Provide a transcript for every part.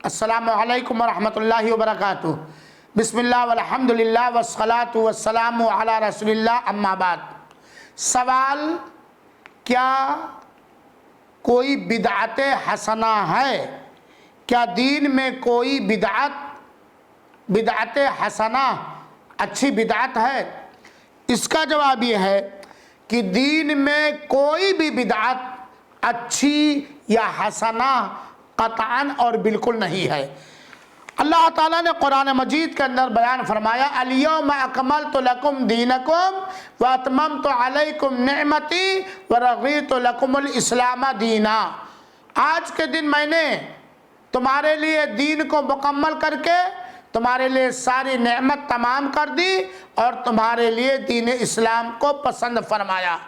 अस्सलामु अलैकुम वरहमतुल्लाहि वबरकातुह। बिस्मिल्लाह वल्हम्दुलिल्लाह वस्सलातु वस्सलामु अला रसूलिल्लाह, अम्मा बाद। सवाल, क्या कोई बिदअत हसना है? क्या दीन में कोई बिदअत हसना अच्छी बिदअत है? इसका जवाब ये है कि दीन में कोई भी बिदअत अच्छी या हसना क़तअन और बिल्कुल नहीं है। अल्लाह ताला ने कुरान मजीद के अंदर बयान फरमाया, अल-यौम अकमलतु लकुम दीनकुम व अतममतु अलैकुम निअमती व रज़ीतु लकुमुल इस्लाम दीना। आज के दिन मैंने तुम्हारे लिए दीन को मुकम्मल करके तुम्हारे लिए सारी नेमत तमाम कर दी और तुम्हारे लिए दीन इस्लाम को पसंद फरमाया।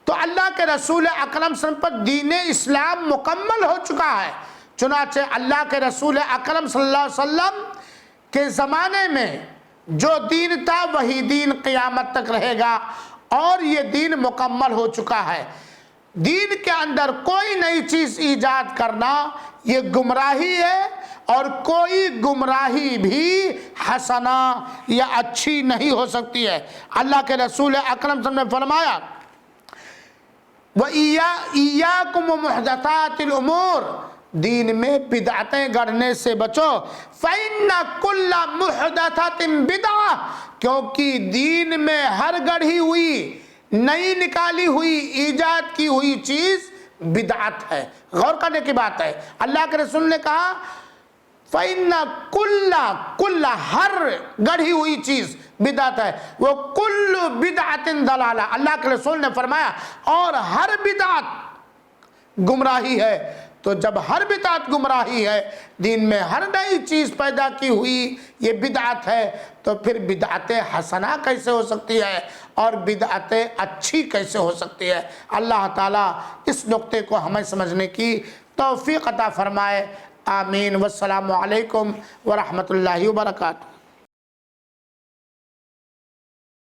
तो अल्लाह के रसूल अकरम सल्लल्लाहु अलैहि वसल्लम पर दीन इस्लाम मुकम्मल हो चुका है। चुनाचे अल्लाह के रसूल अकरम सल्लल्लाहु अलैहि वसल्लम के ज़माने में जो दीन था वही दीन क़यामत तक रहेगा और ये दीन मुकम्मल हो चुका है। दीन के अंदर कोई नई चीज़ ईजाद करना ये गुमराही है और कोई गुमराही भी हसना या अच्छी नहीं हो सकती है। अल्लाह के रसूल अकरम सल्लल्लाहु अलैहि वसल्लम ने फरमाया, व इय्याकुम मुहदसातिल उमूर, दीन में बिदअतें गढ़ने से बचो। फ़इन्ना कुल्ला मुहदसतिन बिदअह, क्योंकि दीन में हर गढ़ी हुई, नई निकाली हुई, ईजाद की हुई चीज़ बिदअत है। गौर करने की बात है। अल्लाह के रसूल ने कहा फ़इन्ना कुल्ला हर गढ़ी हुई चीज़ बिदअत है, वो कुल्लु बिदअतिन दलाला। अल्लाह के रसूल ने फरमाया और हर बिदअत गुमराही है। तो जब हर बिदअत गुमराही है, दीन में हर नई चीज़ पैदा की हुई ये बिदअत है, तो फिर बिदअत हसना कैसे हो सकती है और बिदअत अच्छी कैसे हो सकती है? अल्लाह ताला इस नुक्ते को हमें समझने की तौफीक अता फरमाए। आमीन। वस्सलामु अलैकुम वरहमतुल्लाहि वबरकातुहू।